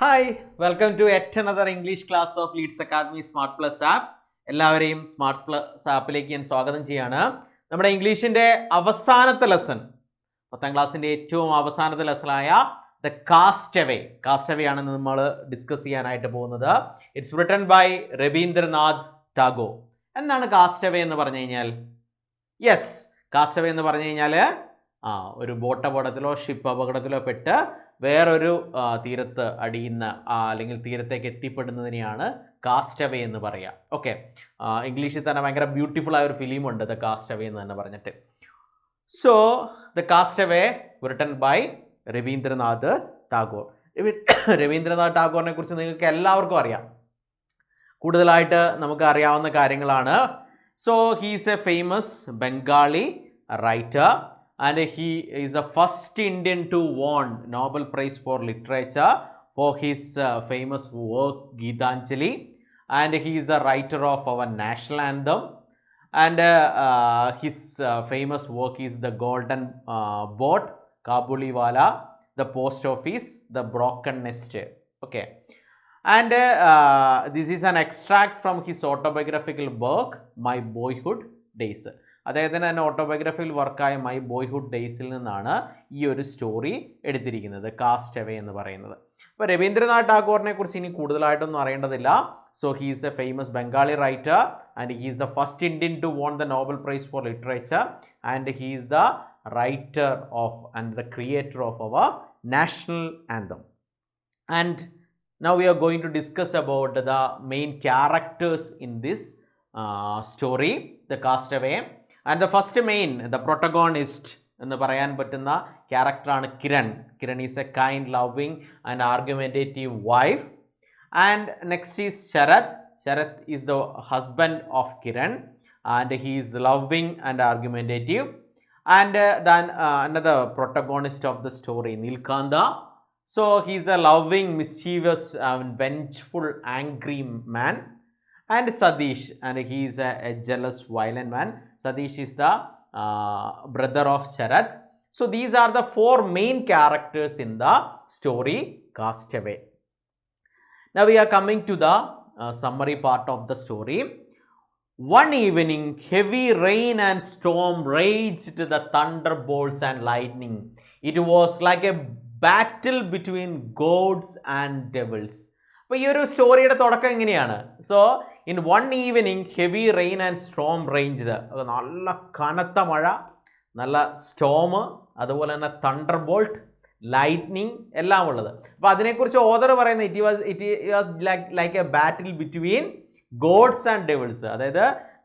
Hi welcome to yet another English class of Leeds Academy Smart Plus app. എല്ലാവരെയും Smart Plus ആപ്പിലേക്ക് ഞാൻ സ്വാഗതം ചെയ്യാണ്. നമ്മുടെ ഇംഗ്ലീഷിൻ്റെ അവസാനത്തെ ലെസൺ, 10ാം ക്ലാസ്സിൻ്റെ ഏറ്റവും അവസാനത്തെ ലെസണായ ദ കാസ്റ്റവേ ആണ് നമ്മൾ ഡിസ്കസ് ചെയ്യാനായിട്ട് പോകുന്നത്. It's written by Rabindranath Tagore. എന്താണ് കാസ്റ്റവേ എന്ന് പറഞ്ഞു കഴിഞ്ഞാൽ? യെസ്, കാസ്റ്റവേ എന്ന് പറഞ്ഞു കഴിഞ്ഞാൽ ഒരു ബോട്ട് അപകടത്തിലോ ഷിപ്പ് അപകടത്തിലോ പെട്ട് വേറൊരു തീരത്ത് അടിയുന്ന അല്ലെങ്കിൽ തീരത്തേക്ക് എത്തിപ്പെടുന്നതിനെയാണ് കാസ്റ്റവേ എന്ന് പറയുക. ഓക്കെ, ഇംഗ്ലീഷിൽ തന്നെ ഭയങ്കര ബ്യൂട്ടിഫുൾ ആയ ഒരു ഫിലിമുണ്ട് ദ കാസ്റ്റവേ എന്ന് തന്നെ പറഞ്ഞിട്ട്. So the castaway written by Rabindranath Tagore. Rabindranath ടാഗോറിനെ കുറിച്ച് നിങ്ങൾക്ക് എല്ലാവർക്കും അറിയാം, കൂടുതലായിട്ട് നമുക്ക് അറിയാവുന്ന കാര്യങ്ങളാണ്. So he is a famous Bengali writer and he is the first Indian to won Nobel Prize for Literature for his famous work Geetanjali, and he is the writer of our national anthem, and his famous work is the Golden Boat, Kabuliwala, the Post Office, the Broken Nest. Okay, and this is an extract from his autobiographical book My Boyhood Days. അദ്ദേഹത്തിന് തന്നെ ഓട്ടോബയോഗ്രഫിയിൽ വർക്കായ my boyhood ഡേയ്സിൽ നിന്നാണ് ഈ ഒരു story എടുത്തിരിക്കുന്നത്, castaway എന്ന് പറയുന്നത്. അപ്പോൾ രവീന്ദ്രനാഥ് ടാഗോറിനെ കുറിച്ച് ഇനി കൂടുതലായിട്ടൊന്നും അറിയേണ്ടതില്ല. So he is a famous Bengali writer and he is the first Indian to won the Nobel prize for literature and he is the writer of and the creator of our national anthem. And now we are going to discuss about the main characters in this story, the castaway. And the first main, the protagonist എന്ന് പറയാൻ പറ്റുന്ന ക്യാരക്ടറാണ് Kiran. Kiran is a kind, loving and argumentative wife. And next is Sarath. Sarath is the husband of Kiran and he is loving and argumentative. And then another protagonist of the story, Nilkanta. So he is a loving, mischievous, vengeful, angry man. And Sadish, and he is a jealous, violent man. Sadish is the brother of Sharat. So these are the 4 main characters in the story Castaway. Now we are coming to the summary part of the story. One evening, heavy rain and storm raged, the thunderbolts and lightning. It was like a battle between gods and devils. അപ്പോൾ ഈ ഒരു സ്റ്റോറിയുടെ തുടക്കം എങ്ങനെയാണ്? So in one evening heavy rain and storm ranged, നല്ല കനത്ത മഴ, നല്ല സ്റ്റോം, അതുപോലെ തന്നെ തണ്ടർ ബോൾട്ട്, ലൈറ്റ്നിങ് എല്ലാം ഉള്ളത്. അപ്പോൾ അതിനെക്കുറിച്ച് ഓതർ പറയുന്നത് it was like a battle between gods and devils. അതായത്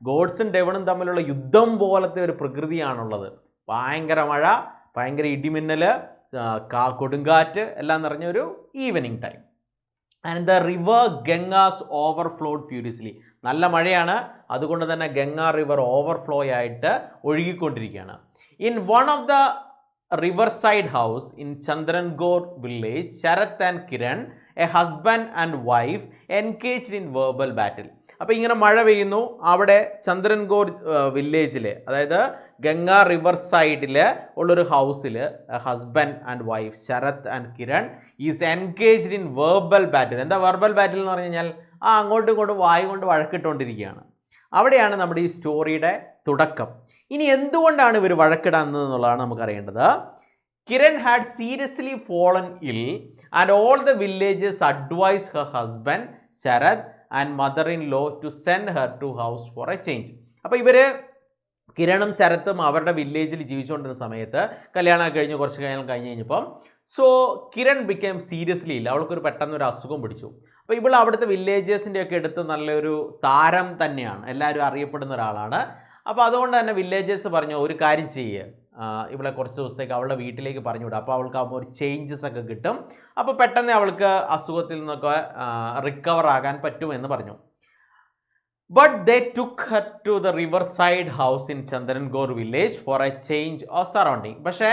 ഗോഡ്സും ഡെവിളും തമ്മിലുള്ള യുദ്ധം പോലത്തെ ഒരു പ്രകൃതിയാണുള്ളത്. ഭയങ്കര മഴ, ഭയങ്കര ഇടിമിന്നൽ, കൊടുങ്കാറ്റ് എല്ലാം നിറഞ്ഞ ഒരു evening time. And the river Ganges overflowed furiously. നല്ല മഴയാണ്, അതുകൊണ്ട് തന്നെ ഗംഗാ റിവർ ഓവർഫ്ലോ ആയിട്ട് ഒഴുകിക്കൊണ്ടിരിക്കുകയാണ്. In one of the river side house in Chandernagore village, Sharat and Kiran, a husband and wife, engaged in verbal battle. അപ്പോൾ ഇങ്ങനെ മഴ പെയ്യുന്നു. അവിടെ ചന്ദ്രൻഗോർ വില്ലേജിൽ, അതായത് ഗംഗാ റിവർ സൈഡിൽ ഉള്ളൊരു ഹൗസിൽ husband and wife Sharat and Kiran is engaged in verbal battle. എന്താ വെർബൽ ബാറ്റിൽ എന്ന് പറഞ്ഞു കഴിഞ്ഞാൽ അങ്ങോട്ടും ഇങ്ങോട്ടും വായു കൊണ്ട് വഴക്കിട്ടുകൊണ്ടിരിക്കുകയാണ്. അവിടെയാണ് നമ്മുടെ ഈ സ്റ്റോറിയുടെ തുടക്കം. ഇനി എന്തുകൊണ്ടാണ് ഇവർ വഴക്കിടുന്നത് എന്നുള്ളതാണ് നമുക്കറിയേണ്ടത്. Kiran had seriously fallen ill and all the villages advise her husband Sharat and mother in law to send her to house for a change. അപ്പോൾ ഇവർ കിരണും ശരത്തും അവരുടെ വില്ലേജിൽ ജീവിച്ചുകൊണ്ടിരുന്ന സമയത്ത് കല്യാണം കഴിഞ്ഞ് കുറച്ച് കഴിഞ്ഞപ്പം സോ കിരൺ ബിക്കേം സീരിയസ്ലി ഇല്ല, അവൾക്കൊരു പെട്ടെന്നൊരു അസുഖം പിടിച്ചു. അപ്പോൾ ഇവൾ അവിടുത്തെ വില്ലേജേഴ്സിൻ്റെ ഒക്കെ അടുത്ത് നല്ലൊരു താരം തന്നെയാണ്, എല്ലാവരും അറിയപ്പെടുന്ന ഒരാളാണ്. അപ്പോൾ അതുകൊണ്ട് തന്നെ വില്ലേജേഴ്സ് പറഞ്ഞു, ഒരു കാര്യം ചെയ്യുക, ഇവളെ കുറച്ച് ദിവസത്തേക്ക് അവളുടെ വീട്ടിലേക്ക് പറഞ്ഞു വിടുക. അപ്പോൾ അവൾക്ക് ആകുമ്പോൾ ഒരു ചേഞ്ചസ് ഒക്കെ കിട്ടും, അപ്പോൾ പെട്ടെന്ന് അവൾക്ക് അസുഖത്തിൽ നിന്നൊക്കെ റിക്കവർ ആകാൻ പറ്റുമെന്ന് പറഞ്ഞു. But they took her to the riverside house in Chandrangor village for a change of surrounding. പക്ഷേ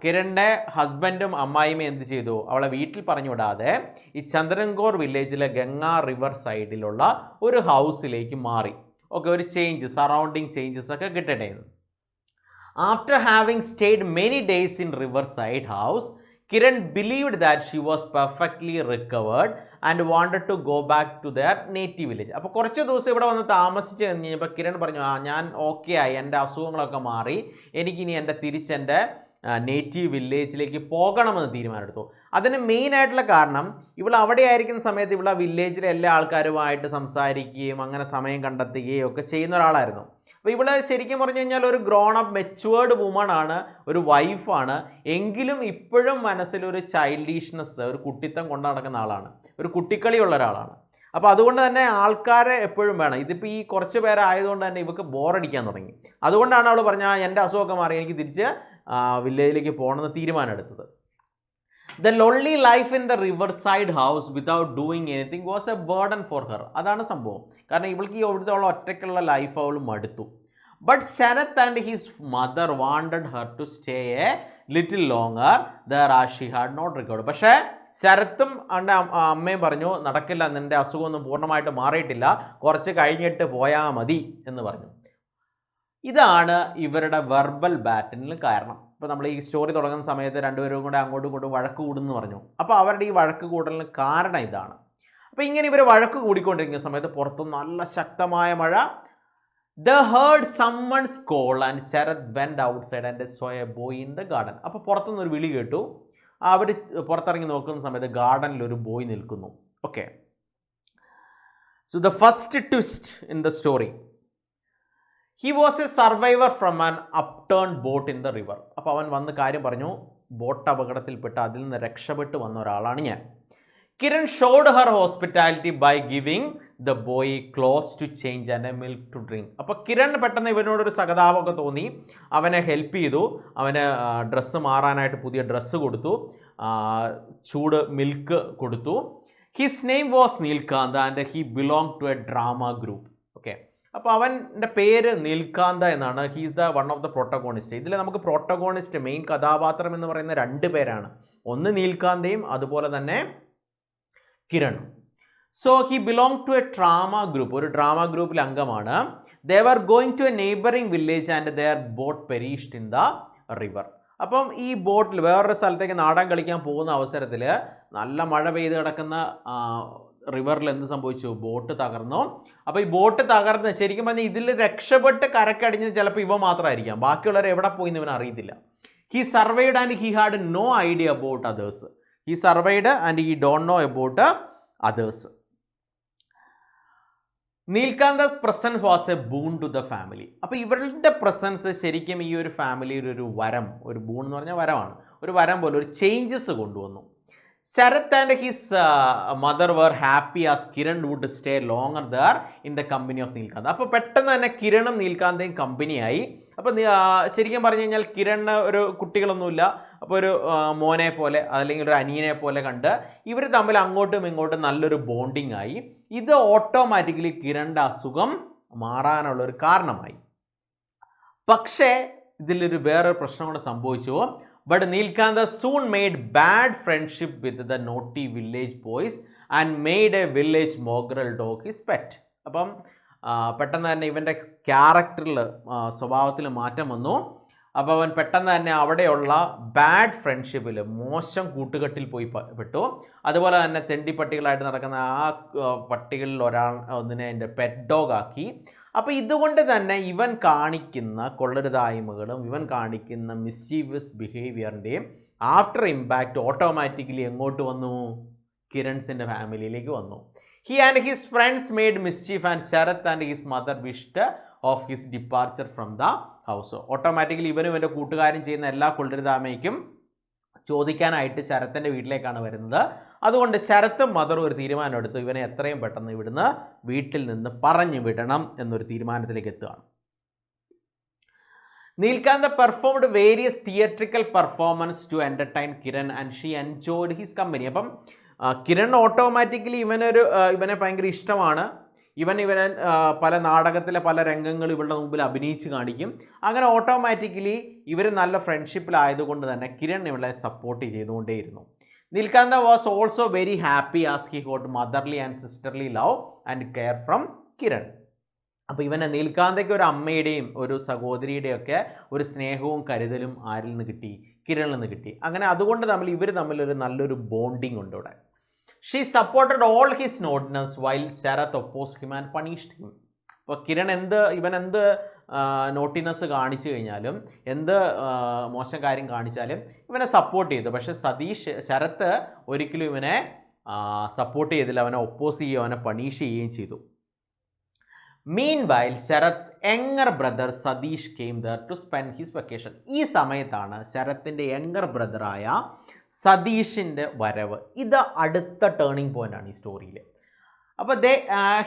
കിരണിൻ്റെ ഹസ്ബൻഡും അമ്മായിയും എന്ത് ചെയ്തു, അവളെ വീട്ടിൽ പറഞ്ഞു വിടാതെ ഈ ചന്ദ്രൻഗോർ വില്ലേജിലെ ഗംഗാ റിവർ സൈഡിലുള്ള ഒരു ഹൗസിലേക്ക് മാറി. ഓക്കെ, ഒരു ചേഞ്ച്, സറൗണ്ടിങ് ചേഞ്ചസ് ഒക്കെ കിട്ടട്ടെ. After having stayed many days in riverside house, Kiran believed that she was perfectly recovered and wanted to go back to their native village. അപ്പോൾ കുറച്ച് ദിവസം ഇവിടെ വന്ന് താമസിച്ച് കഴിഞ്ഞപ്പോൾ കിരൺ പറഞ്ഞു, ഞാൻ ഓക്കെ ആയി, എൻ്റെ അസുഖങ്ങളൊക്കെ മാറി, എനിക്കിനി തിരിച്ചെൻ്റെ നേറ്റീവ് വില്ലേജിലേക്ക് പോകണമെന്ന് തീരുമാനമെടുത്തു. അതിന് മെയിനായിട്ടുള്ള കാരണം ഇവൾ അവിടെ ആയിരിക്കുന്ന സമയത്ത് ഇവൾ ആ വില്ലേജിലെ എല്ലാ ആൾക്കാരുമായിട്ട് സംസാരിക്കുകയും അങ്ങനെ സമയം കണ്ടെത്തുകയും ഒക്കെ ചെയ്യുന്ന ഒരാളായിരുന്നു. അപ്പോൾ ഇവൾ ശരിക്കും പറഞ്ഞു കഴിഞ്ഞാൽ ഒരു ഗ്രോൺ അപ്പ് മെച്ചുവേർഡ് വുമൺ ആണ്, ഒരു വൈഫാണ്. എങ്കിലും ഇപ്പോഴും മനസ്സിലൊരു ചൈൽഡിഷ്നെസ്, ഒരു കുട്ടിത്തം കൊണ്ടു നടക്കുന്ന ആളാണ്, ഒരു കുട്ടിക്കളിയുള്ള ഒരാളാണ്. അപ്പോൾ അതുകൊണ്ട് തന്നെ ആൾക്കാരെ എപ്പോഴും വേണം. ഇതിപ്പോൾ ഈ കുറച്ച് പേരായതുകൊണ്ട് തന്നെ ഇവർക്ക് ബോറടിക്കാൻ തുടങ്ങി. അതുകൊണ്ടാണ് അവൾ പറഞ്ഞാൽ എൻ്റെ അസുഖമൊക്കെ മാറി, എനിക്ക് തിരിച്ച് വില്ലേജിലേക്ക് പോകണമെന്ന് തീരുമാനമെടുത്തത്. The lonely life in the river side house without doing anything was A burden for her. അതാണ് സംഭവം. കാരണം ഇവൾക്ക് ഈ അവിടുത്തെ ഒറ്റയ്ക്കുള്ള ലൈഫ് അവൾ മടുത്തു. But Sarath and his mother wanted her to stay a little longer there as she had not recovered. പക്ഷേ ശരത്തും അവൻ്റെ അമ്മയും പറഞ്ഞു, നടക്കില്ല, നിൻ്റെ അസുഖമൊന്നും പൂർണ്ണമായിട്ട് മാറിയിട്ടില്ല, കുറച്ച് കഴിഞ്ഞിട്ട് പോയാൽ മതി എന്ന് പറഞ്ഞു. ഇതാണ് ഇവരുടെ വെർബൽ ബാറ്റിന് കാരണം. ഇപ്പോൾ നമ്മൾ ഈ സ്റ്റോറി തുടങ്ങുന്ന സമയത്ത് രണ്ടുപേരും കൂടെ അങ്ങോട്ടും ഇങ്ങോട്ടും വഴക്ക് കൂടുന്നു പറഞ്ഞു. അപ്പോൾ അവരുടെ ഈ വഴക്ക് കൂടലിന് കാരണം ഇതാണ്. അപ്പോൾ ഇങ്ങനെ ഇവർ വഴക്ക് കൂടിക്കൊണ്ടിരിക്കുന്ന സമയത്ത് പുറത്തും നല്ല ശക്തമായ മഴ. They heard someone's call and Sarath went outside and saw a boy in the garden. അപ്പോൾ പുറത്തുനിന്നൊരു വിളി കേട്ടു. അവർ പുറത്തിറങ്ങി നോക്കുന്ന സമയത്ത് ഗാർഡനിൽ ഒരു ബോയ് നിൽക്കുന്നു. Okay, so the first twist in the story, he was a survivor from an upturned boat in the river. അപ്പോൾ അവൻ വന്ന് കാര്യം പറഞ്ഞു, ബോട്ട് അപകടത്തിൽപ്പെട്ട് അതിൽ നിന്ന് രക്ഷപ്പെട്ട് വന്ന ഒരാളാണ് ഞാൻ. Kiran showed her hospitality by giving the boy clothes to change and a milk to drink. അപ്പോൾ കിരൺ പെട്ടെന്ന് ഇവനോടൊരു സഹതാപമൊക്കെ തോന്നി, അവനെ ഹെൽപ്പ് ചെയ്തു, അവന് ഡ്രസ്സ് മാറാനായിട്ട് പുതിയ ഡ്രസ്സ് കൊടുത്തു, ചൂട് മിൽക്ക് കൊടുത്തു. His name was Nilkanta and he belong to a drama group. Okay, അപ്പോൾ അവൻ്റെ പേര് നീൽകാന്ത എന്നാണ്. He's the one of the protagonist. ഇതിൽ നമുക്ക് പ്രൊട്ടഗോണിസ്റ്റ്, മെയിൻ കഥാപാത്രം എന്ന് പറയുന്ന 2 പേരാണ്. ഒന്ന് നീൽകാന്തയും അതുപോലെ തന്നെ കിരണും. So he belong to a drama group, ഒരു ഡ്രാമ ഗ്രൂപ്പിൽ അംഗമാണ്. They were going to a neighbouring village and their boat perished in the river. അപ്പം ഈ ബോട്ടിൽ വേറൊരു സ്ഥലത്തേക്ക് നാടൻ കളിക്കാൻ പോകുന്ന അവസരത്തിൽ നല്ല മഴ പെയ്ത് കിടക്കുന്ന റിവറിൽ എന്ത് സംഭവിച്ചു? ബോട്ട് തകർന്നു. അപ്പോൾ ഈ ബോട്ട് തകർന്ന് ശരിക്കും പറഞ്ഞാൽ ഇതിൽ രക്ഷപ്പെട്ട് കരക്കടിഞ്ഞത് ചിലപ്പോൾ ഇവ മാത്രമായിരിക്കാം, ബാക്കിയുള്ളവർ എവിടെ പോയി എന്ന് ഇവൻ അറിയത്തില്ല. He survived and he had no idea about others. He survived and he don't know about others. Nilkanta's presence was a boon to the family. അപ്പോൾ ഇവരുടെ പ്രസൻസ് ശരിക്കും ഈ ഒരു ഫാമിലിയിൽ ഒരു വരം, ഒരു ബൂൺ എന്ന് പറഞ്ഞാൽ വരമാണ്, ഒരു വരം പോലെ ഒരു ചേഞ്ചസ് കൊണ്ടുവന്നു. Sharat and his mother were happy as Kiran would stay longer there in the company of Nilkanta. അപ്പോൾ പെട്ടെന്ന് തന്നെ കിരണും നീൽകാന്തയും കമ്പനിയായി. അപ്പോൾ ശരിക്കും പറഞ്ഞു കഴിഞ്ഞാൽ കിരണിന് ഒരു കുട്ടികളൊന്നുമില്ല, അപ്പോൾ ഒരു മോനെ പോലെ അല്ലെങ്കിൽ ഒരു അനിയനെ പോലെ കണ്ട് ഇവർ തമ്മിൽ അങ്ങോട്ടും ഇങ്ങോട്ടും നല്ലൊരു ബോണ്ടിങ് ആയി. ഇത് ഓട്ടോമാറ്റിക്കലി കിരണിൻ്റെ അസുഖം മാറാനുള്ളൊരു കാരണമായി. പക്ഷേ ഇതിലൊരു വേറൊരു പ്രശ്നം കൂടെ സംഭവിച്ചു. But Neelkantha soon made bad friendship with the naughty village boys and made a village mongrel dog his pet. അപ്പം പെട്ടെന്ന് തന്നെ ഇവൻ്റെ ക്യാരക്ടറിൽ, സ്വഭാവത്തിൽ മാറ്റം വന്നു. അപ്പോൾ അവൻ പെട്ടെന്ന് തന്നെ അവിടെയുള്ള ബാഡ് ഫ്രണ്ട്ഷിപ്പിൽ, മോശം കൂട്ടുകെട്ടിൽ പോയി പെട്ടു. അതുപോലെ തന്നെ തെണ്ടിപ്പട്ടികളായിട്ട് നടക്കുന്ന ആ പട്ടികളിൽ ഒന്നിനെ എൻ്റെ പെറ്റ് ഡോഗ് ആക്കി. അപ്പോൾ ഇതുകൊണ്ട് തന്നെ ഇവൻ കാണിക്കുന്ന കൊള്ളരുതായ്മകളും ഇവൻ കാണിക്കുന്ന മിസ്ചീവിയസ് ബിഹേവിയറിൻ്റെയും ആഫ്റ്റർ ഇമ്പാക്റ്റ് ഓട്ടോമാറ്റിക്കലി എങ്ങോട്ട് വന്നു? കിരൺസിൻ്റെ ഫാമിലിയിലേക്ക് വന്നു. He and his friends made mischief and Sarath and his mother wished of his departure from the house. Automatically ഇവനും ഇവൻ്റെ കൂട്ടുകാരും ചെയ്യുന്ന എല്ലാ കൊള്ളരുതായ്മയ്ക്കും ചോദിക്കാനായിട്ട് ശരത്തിൻ്റെ വീട്ടിലേക്കാണ് വരുന്നത്. അതുകൊണ്ട് ശരത്തും മദറും ഒരു തീരുമാനമെടുത്തു, ഇവനെ എത്രയും പെട്ടെന്ന് ഇവിടുന്ന് വീട്ടിൽ നിന്ന് പറഞ്ഞു വിടണം എന്നൊരു തീരുമാനത്തിലേക്ക് എത്തുകയാണ്. Nilkanta performed various theatrical performance to entertain Kiran and she enjoyed his company. അപ്പം കിരൺ ഓട്ടോമാറ്റിക്കലി ഇവനെ ഭയങ്കര ഇഷ്ടമാണ്. ഇവൻ പല നാടകത്തിലെ പല രംഗങ്ങൾ ഇവരുടെ മുമ്പിൽ അഭിനയിച്ച് കാണിക്കും. അങ്ങനെ ഓട്ടോമാറ്റിക്കലി ഇവർ നല്ല ഫ്രണ്ട്ഷിപ്പിലായതുകൊണ്ട് തന്നെ കിരൺ ഇവളെ സപ്പോർട്ട് ചെയ്തുകൊണ്ടേയിരുന്നു. Nilkanta was also very happy as he got motherly and sisterly love and care from Kiran. അപ്പോൾ ഇവനെ നീൽകാന്തയ്ക്ക് ഒരു അമ്മയുടെയും ഒരു സഹോദരിയുടെയും ഒക്കെ ഒരു സ്നേഹവും കരുതലും ആരിൽ നിന്ന് കിട്ടി? കിരണിൽ നിന്ന് കിട്ടി. അങ്ങനെ അതുകൊണ്ട് ഇവർ തമ്മിലൊരു നല്ലൊരു ബോണ്ടിങ് ഉണ്ട് ഇവിടെ. She supported all his naughtiness while Sarat oppose him and punished him. അപ്പോൾ കിരൺ ഇവൻ എന്ത് നോട്ടിനെസ് കാണിച്ചു കഴിഞ്ഞാലും, എന്ത് മോശം കാര്യം കാണിച്ചാലും ഇവനെ സപ്പോർട്ട് ചെയ്തു. പക്ഷേ ശരത്ത് ഒരിക്കലും ഇവനെ സപ്പോർട്ട് ചെയ്തില്ല, അവനെ ഒപ്പോസ് ചെയ്യുകയും അവനെ പണിഷ് ചെയ്യുകയും ചെയ്തു. Meanwhile, Sharat's younger brother Sadish came there to spend his vacation. ഈ സമയത്താണ് ശരത്തിൻ്റെ യങ്ങർ ബ്രദറായ സതീഷിൻ്റെ വരവ്. ഇത് അടുത്ത ടേണിംഗ് പോയിൻ്റ് ആണ് ഈ സ്റ്റോറിയിൽ. അപ്പോൾ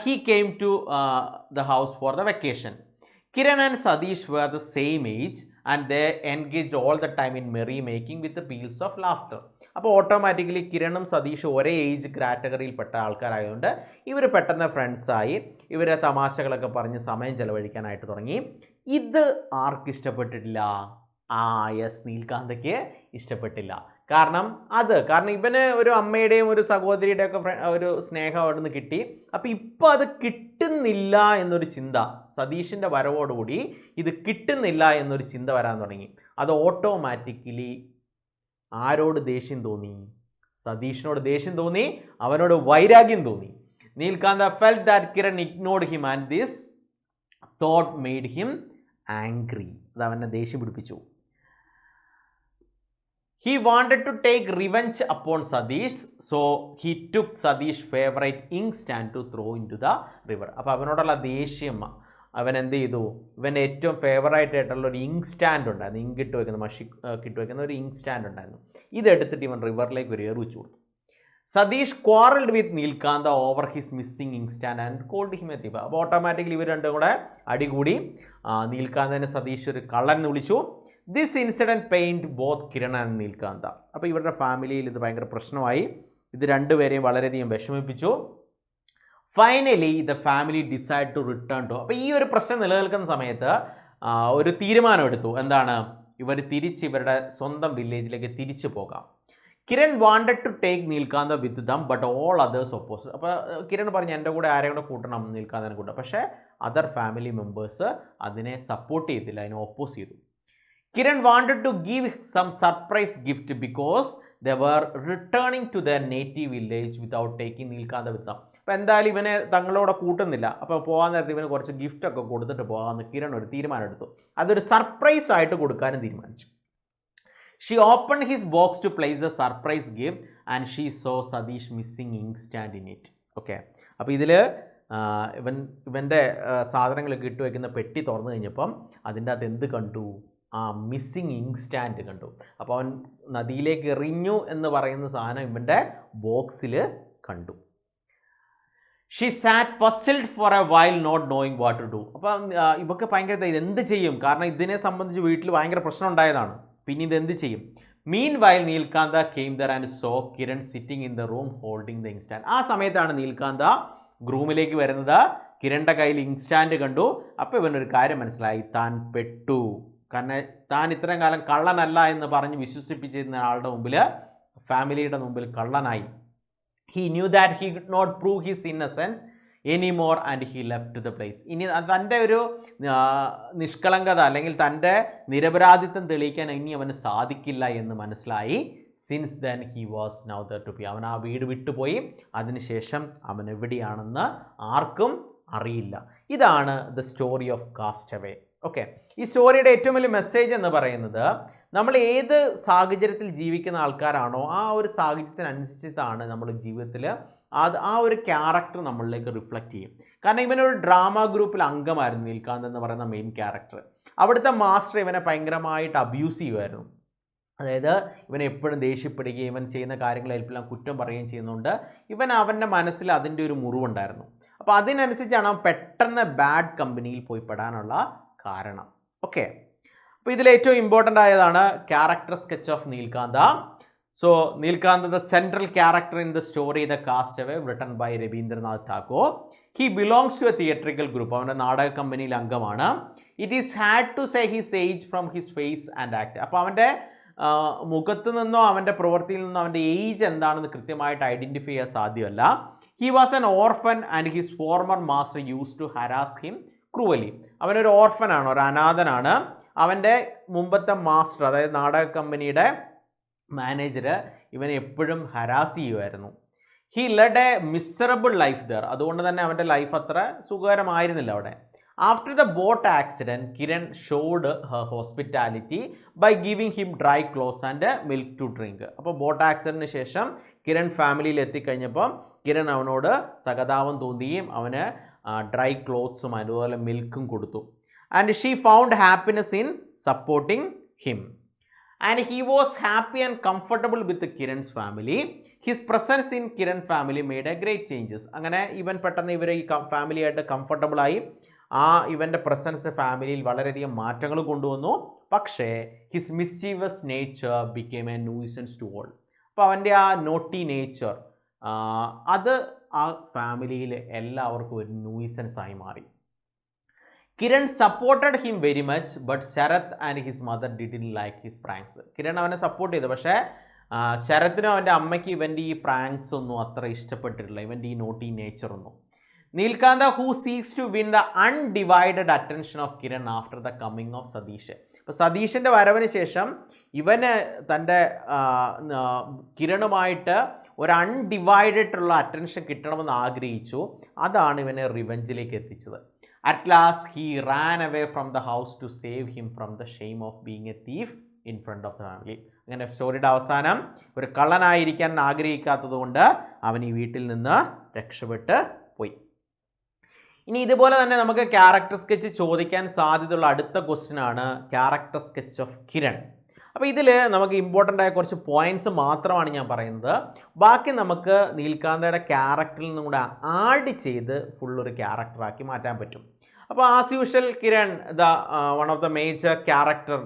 he came to the house for the vacation. Kiran and Sadish were the same age and they engaged all the time in merry making with the peals of laughter. അപ്പോൾ automatically കിരണും സതീഷും ഒരേ age കാറ്റഗറിയിൽപ്പെട്ട ആൾക്കാരായതുകൊണ്ട് ഇവർ പെട്ടെന്ന് ഫ്രണ്ട്സായി, ഇവരെ തമാശകളൊക്കെ പറഞ്ഞ് സമയം ചെലവഴിക്കാനായിട്ട് തുടങ്ങി. ഇത് ആർക്കും ഇഷ്ടപ്പെട്ടിട്ടില്ല? യെസ്, നീൽകാന്തയ്ക്ക് ഇഷ്ടപ്പെട്ടില്ല. കാരണം ഇവന് ഒരു അമ്മയുടെയും ഒരു സഹോദരിയുടെയും ഒക്കെ ഒരു സ്നേഹം അവിടെ നിന്ന് കിട്ടി. അപ്പോൾ ഇപ്പോൾ അത് കിട്ടുന്നില്ല എന്നൊരു ചിന്ത, സതീഷിൻ്റെ വരവോടുകൂടി ഇത് കിട്ടുന്നില്ല എന്നൊരു ചിന്ത വരാൻ തുടങ്ങി. അത് ഓട്ടോമാറ്റിക്കലി ആരോട് ദേഷ്യം തോന്നി? സതീഷിനോട് ദേഷ്യം തോന്നി, അവനോട് വൈരാഗ്യം തോന്നി. നീൽകാന്ത felt that Kiran ignored him and this thought made him angry. അത് അവനെ ദേഷ്യം പിടിപ്പിച്ചു. He wanted to take revenge upon Sadish, so he took Sadish's favorite ink stand to throw into the river. അപ്പോൾ അവനോടുള്ള ദേഷ്യം അവൻ എന്ത് ചെയ്തു? ഇവൻ്റെ ഏറ്റവും ഫേവറേറ്റ് ആയിട്ടുള്ള ഒരു ഇങ്ക് സ്റ്റാൻഡ് ഉണ്ടായിരുന്നു, ഇങ്ക് ഇട്ട് വയ്ക്കുന്ന, മഷി ഇട്ട് വയ്ക്കുന്ന ഒരു ഇങ്ക് സ്റ്റാൻഡ് ഉണ്ടായിരുന്നു. ഇതെടുത്തിട്ട് ഇവൻ റിവറിലേക്ക് ഒരു എറിച്ചു കൊടുത്തു. Satish quarrelled with Nilkanta over his missing ink stand and called him a thief. അപ്പോൾ ഓട്ടോമാറ്റിക്കലി ഇവർ രണ്ടും കൂടെ അടികൂടി. നീൽകാന്തനെ സതീഷ് ഒരു കള്ളൻ എന്ന് വിളിച്ചു. This incident pained both Kiran and Nilkanta. അപ്പോൾ ഇവരുടെ ഫാമിലിയിൽ ഇത് ഭയങ്കര പ്രശ്നമായി. ഇത് രണ്ടുപേരെയും വളരെയധികം വിഷമിപ്പിച്ചു. Finally the family decide to return to. അപ്പോൾ ഈ ഒരു പ്രശ്നം നിലനിൽക്കുന്ന സമയത്ത് ഒരു തീരുമാനം എടുത്തു. എന്താണ്? ഇവർ ഇവരുടെ സ്വന്തം വില്ലേജിലേക്ക് തിരിച്ചു പോകാം. Kiran wanted to take Nilkanta with them but all others oppose. അപ്പോൾ കിരൺ പറഞ്ഞു എൻ്റെ കൂടെ ആരെയും കൂടെ കൂട്ടണം, നീൽകാന്തനെ കൂട്ടണം. പക്ഷേ അതർ ഫാമിലി മെമ്പേഴ്സ് അതിനെ സപ്പോർട്ട് ചെയ്തില്ല, അതിനെ ഓപ്പോസ് ചെയ്തു. Kiran wanted to give some surprise gift because they were returning to their native village without taking Nilkanta with them. അപ്പോൾ എന്തായാലും ഇവനെ തങ്ങളോടെ കൂട്ടുന്നില്ല, അപ്പോൾ പോകാൻ നേരത്തെ ഇവന് കുറച്ച് ഗിഫ്റ്റൊക്കെ കൊടുത്തിട്ട് പോകാമെന്ന് കിരൺ ഒരു തീരുമാനം എടുത്തു. അതൊരു സർപ്രൈസ് ആയിട്ട് കൊടുക്കാനും തീരുമാനിച്ചു. She open his box to place a surprise gift and she saw Satish missing ink stand in it. Okay, അപ്പോൾ ഇതിൽ ഇവൻ്റെ സാധനങ്ങളൊക്കെ ഇട്ട് വയ്ക്കുന്ന പെട്ടി തുറന്നു കഴിഞ്ഞപ്പം അതിൻ്റെ അകത്ത് എന്ത് കണ്ടു? മിസ്സിങ് ഇങ്ക് സ്റ്റാൻഡ് കണ്ടു. അപ്പോൾ അവൻ നദിയിലേക്ക് എറിഞ്ഞു എന്ന് പറയുന്ന സാധനം ഇവൻ്റെ ബോക്സിൽ കണ്ടു. She sat puzzled for a while not knowing what to do. അപ്പം ഇവർക്ക് ഭയങ്കര എന്ത് ചെയ്യും? കാരണം ഇതിനെ സംബന്ധിച്ച് വീട്ടിൽ ഭയങ്കര പ്രശ്നം ഉണ്ടായതാണ്. പിന്നെ ഇത് എന്ത് ചെയ്യും? Meanwhile Nilkanta came there and saw Kiran sitting in the room holding the ink stand. ആ സമയത്താണ് നീൽകാന്ത റൂമിലേക്ക് വരുന്നത്. കിരണിൻ്റെ കയ്യിൽ ഇങ്ക് സ്റ്റാൻഡ് കണ്ടു. അപ്പോൾ ഇവനൊരു കാര്യം മനസ്സിലായി, താൻ പെട്ടു. കാരണം താൻ ഇത്രയും കാലം കള്ളനല്ല എന്ന് പറഞ്ഞ് വിശ്വസിപ്പിച്ചിരുന്ന ആളുടെ മുമ്പിൽ, ഫാമിലിയുടെ മുമ്പിൽ കള്ളനായി. He knew that he could not prove his innocence anymore and he left the place. ഇനി തൻ്റെ ഒരു നിഷ്കളങ്കത അല്ലെങ്കിൽ തൻ്റെ നിരപരാധിത്വം തെളിയിക്കാൻ ഇനി അവന് സാധിക്കില്ല എന്ന് മനസ്സിലായി. Since then he was now there to be. അവൻ ആ വീട് വിട്ടുപോയി. അതിനുശേഷം അവൻ എവിടെയാണെന്ന് ആർക്കും അറിയില്ല. ഇതാണ് the story of castaway. Okay, ഈ സ്റ്റോറിയുടെ ഏറ്റവും വലിയ മെസ്സേജ് എന്ന് പറയുന്നത്, നമ്മൾ ഏത് സാഹചര്യത്തിൽ ജീവിക്കുന്ന ആൾക്കാരാണോ ആ ഒരു സാഹചര്യത്തിനനുസരിച്ചിട്ടാണ് നമ്മൾ ജീവിതത്തിൽ ആ ഒരു ക്യാരക്ടർ നമ്മളിലേക്ക് റിഫ്ലക്റ്റ് ചെയ്യും. കാരണം ഇവനൊരു ഡ്രാമ ഗ്രൂപ്പിൽ അംഗമായിരുന്നു നീൽകാന്ത് എന്ന് പറയുന്ന മെയിൻ ക്യാരക്ടർ. അവിടുത്തെ മാസ്റ്റർ ഇവനെ ഭയങ്കരമായിട്ട് അബ്യൂസ് ചെയ്യുമായിരുന്നു. അതായത് ഇവൻ എപ്പോഴും ദേഷ്യപ്പെടുകയും ഇവൻ ചെയ്യുന്ന കാര്യങ്ങളെല്ലാം കുറ്റം പറയുകയും ചെയ്യുന്നുണ്ട്. അവൻ്റെ മനസ്സിൽ അതിൻ്റെ ഒരു മുറിവുണ്ടായിരുന്നു. അപ്പോൾ അതിനനുസരിച്ചാണ് അവൻ പെട്ടെന്ന് ബാഡ് കമ്പനിയിൽ പോയി പെടാനുള്ള കാരണം. ഓക്കെ, അപ്പോൾ ഇതിൽ ഏറ്റവും ഇമ്പോർട്ടൻ്റ് ആയതാണ് character sketch of Nilkanta. So Nilkanta the central character in the story the castaway written by Rabindranath Tagore. He belongs to a theatrical group. അവൻ്റെ നാടക കമ്പനിയിൽ അംഗമാണ്. It is hard to say his age from his face and act. അപ്പോൾ അവൻ്റെ മുഖത്ത് നിന്നോ അവൻ്റെ പ്രവൃത്തിയിൽ നിന്നോ അവൻ്റെ ഏജ് എന്താണെന്ന് കൃത്യമായിട്ട് ഐഡൻറ്റിഫൈ ചെയ്യാൻ സാധ്യമല്ല. He was an orphan and his former master use to harass him cruelly. അവനൊരു ഓർഫനാണ്, ഒരു അനാഥനാണ്. അവൻ്റെ മുമ്പത്തെ മാസ്റ്റർ, അതായത് നാടക കമ്പനിയുടെ മാനേജർ ഇവനെ എപ്പോഴും ഹരാസ് ചെയ്യുമായിരുന്നു. He led a miserable life there. അതുകൊണ്ട് തന്നെ അവൻ്റെ ലൈഫ് അത്ര സുഖകരമായിരുന്നില്ല അവിടെ. After the boat accident Kiran showed her hospitality by giving him dry clothes and milk to drink. അപ്പോൾ ബോട്ട് ആക്സിഡൻറ്റിന് ശേഷം കിരൺ ഫാമിലിയിൽ എത്തിക്കഴിഞ്ഞപ്പം കിരൺ അവനോട് സഹതാപം തോന്നുകയും അവന് ഡ്രൈ ക്ലോത്ത്സും അതുപോലെ മിൽക്കും കൊടുത്തു. And she found happiness in supporting him. And he was happy and comfortable with Kiran's family. His presence in Kiran family made a great changes. അങ്ങനെ ഇവൻ പെട്ടെന്ന് ഇവരെ ഈ ഫാമിലിയായിട്ട് കംഫർട്ടബിളായി. ഇവൻ്റെ പ്രസൻസ് ഫാമിലിയിൽ വളരെയധികം മാറ്റങ്ങൾ കൊണ്ടുവന്നു. പക്ഷേ his mischievous nature became a nuisance to all. അപ്പോൾ അവൻ്റെ ആ നോട്ടി നേച്ചർ അത് ആ ഫാമിലിയിൽ എല്ലാവർക്കും ഒരു ന്യൂസൻസ് ആയി മാറി. Kiran supported him very much but Sarath and his mother didn't like his pranks. Kiran അവനെ സപ്പോർട്ട് ചെയ്തു, പക്ഷേ ശരത്തിനും അവൻ്റെ അമ്മയ്ക്ക് ഇവൻ്റെ ഈ പ്രാങ്ക്സ് ഒന്നും അത്ര ഇഷ്ടപ്പെട്ടിട്ടില്ല, ഇവൻ്റെ ഈ നോട്ടി നേച്ചറൊന്നും. Nilkanta who seeks to win the undivided attention of Kiran after the coming of Satish. അപ്പോൾ സതീഷിൻ്റെ വരവിന് ശേഷം ഇവന് തൻ്റെ കിരണുമായിട്ട് ഒരു അൺഡിവൈഡഡുള്ള അറ്റൻഷൻ കിട്ടണമെന്ന് ആഗ്രഹിച്ചു. അതാണ് ഇവനെ റിവെഞ്ചിലേക്ക് എത്തിച്ചത്. At last he ran away from the house to save him from the shame of being a thief in front of the family. അങ്ങനെ സ്റ്റോറിയുടെ അവസാനം ഒരു കള്ളനായിരിക്കാൻ ആഗ്രഹിക്കാത്തത് കൊണ്ട് അവൻ ഈ വീട്ടിൽ നിന്ന് രക്ഷപ്പെട്ട് പോയി. ഇനി ഇതുപോലെ തന്നെ നമുക്ക് ക്യാരക്ടർ സ്കെച്ച് ചോദിക്കാൻ സാധ്യതയുള്ള അടുത്ത ക്വസ്റ്റ്യൻ ആണ് ക്യാരക്ടർ സ്കെച്ച് ഓഫ് കിരൺ. അപ്പോൾ ഇതിൽ നമുക്ക് ഇമ്പോർട്ടൻ്റ് ആയ കുറച്ച് പോയിൻറ്റ്സ് മാത്രമാണ് ഞാൻ പറയുന്നത്. ബാക്കി നമുക്ക് നീൽകാന്തയുടെ ക്യാരക്ടറിൽ നിന്നും കൂടെ ആഡ് ചെയ്ത് ഫുള്ളൊരു ക്യാരക്ടറാക്കി മാറ്റാൻ പറ്റും. അപ്പോൾ as usual Kiran the one of the major character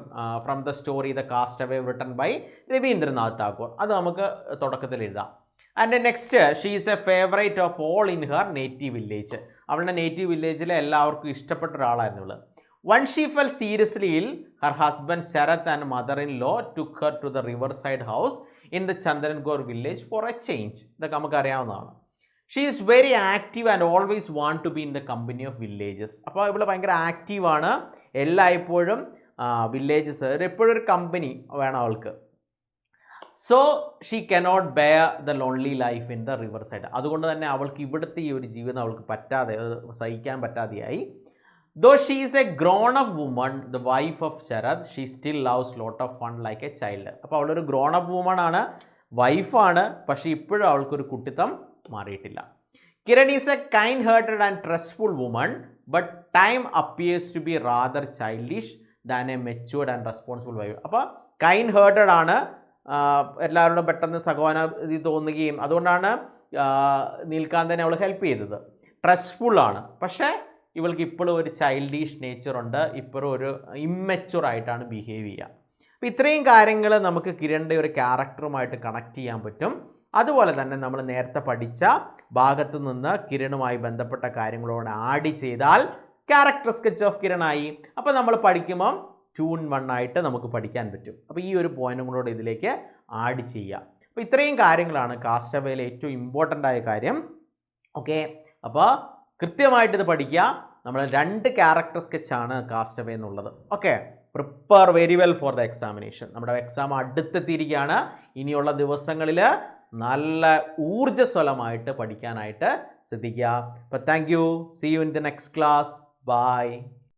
from the story the castaway written by Rabindranath Tagore. അത് നമുക്ക് തുടക്കത്തിൽ എഴുതാം. And next she is a favourite of all in her native village. അവളുടെ നേറ്റീവ് വില്ലേജിലെ എല്ലാവർക്കും ഇഷ്ടപ്പെട്ട ഒരാളായിരുന്നു ഇവള്. Once she fell seriously ill, her husband Sharath and mother-in-law took her to the riverside house in the Chandranagore village for a change. ഇതൊക്കെ നമുക്ക് അറിയാവുന്നതാണ്. She is very active and always want to be in the company of villages. അപ്പോൾ ഇവിടെ ഭയങ്കര ആക്റ്റീവാണ്, എല്ലായ്പ്പോഴും villages എപ്പോഴും ഒരു company വേണം അവൾക്ക്. So she cannot bear the lonely life in the river side. അതുകൊണ്ട് തന്നെ അവൾക്ക് ഇവിടുത്തെ ഈ ഒരു ജീവിതം അവൾക്ക് സഹിക്കാൻ പറ്റാതെയായി. Though she is a grown-up woman, the wife of Sharath, she still loves lot of fun like a child. അപ്പോൾ അവളൊരു ഗ്രോൺ-അപ്പ് വുമൺ ആണ്, വൈഫാണ്, പക്ഷേ ഇപ്പോഴും അവൾക്കൊരു കുട്ടിത്തം മാറിയിട്ടില്ല. Kiran is a kind hearted and trustful woman but time appears to be rather childish than a matured and responsible wife. അപ്പോൾ കൈൻഡ് ഹേർട്ടഡ് ആണ്, എല്ലാവരോടും പെട്ടെന്ന് സഹോദരതി തോന്നുകയും അതുകൊണ്ടാണ് നീൽകാന്തനെ അവൾ ഹെൽപ്പ് ചെയ്തത്. ട്രസ്റ്റ്ഫുൾ ആണ്, പക്ഷേ ഇവൾക്ക് ഇപ്പോഴും ഒരു ചൈൽഡിഷ് നേച്ചറുണ്ട്, ഇപ്പോഴും ഒരു ഇമ്മെച്യൂർ ആയിട്ടാണ് ബിഹേവ് ചെയ്യുക. അപ്പോൾ ഇത്രയും കാര്യങ്ങൾ നമുക്ക് കിരണിൻ്റെ ഒരു ക്യാരക്ടറുമായിട്ട് കണക്ട് ചെയ്യാൻ പറ്റും. അതുപോലെ തന്നെ നമ്മൾ നേരത്തെ പഠിച്ച ഭാഗത്ത് നിന്ന് കിരണുമായി ബന്ധപ്പെട്ട കാര്യങ്ങളോട് ആഡ് ചെയ്താൽ ക്യാരക്ടർ സ്കെച്ച് ഓഫ് കിരണായി. അപ്പോൾ നമ്മൾ പഠിക്കുമ്പം 2-in-1 ആയിട്ട് നമുക്ക് പഠിക്കാൻ പറ്റും. അപ്പോൾ ഈ ഒരു പോയിന്റും കൂടെ ഇതിലേക്ക് ആഡ് ചെയ്യുക. അപ്പോൾ ഇത്രയും കാര്യങ്ങളാണ് കാസ്റ്റവേയിലെ ഏറ്റവും ഇമ്പോർട്ടൻ്റ് ആയ കാര്യം. ഓക്കെ, അപ്പോൾ കൃത്യമായിട്ട് ഇത് പഠിക്കുക. നമ്മൾ 2 ക്യാരക്ടർ സ്കെച്ചാണ് കാസ്റ്റവേ എന്നുള്ളത്. Okay, prepare very well for the examination. നമ്മുടെ എക്സാം അടുത്തെത്തിയിരിക്കുകയാണ്. ഇനിയുള്ള ദിവസങ്ങളിൽ നല്ല ഊർജ്ജസ്വലമായിട്ട് പഠിക്കാനായിട്ട് ശ്രദ്ധിക്കുക. അപ്പോൾ thank you. See you in the next class. By.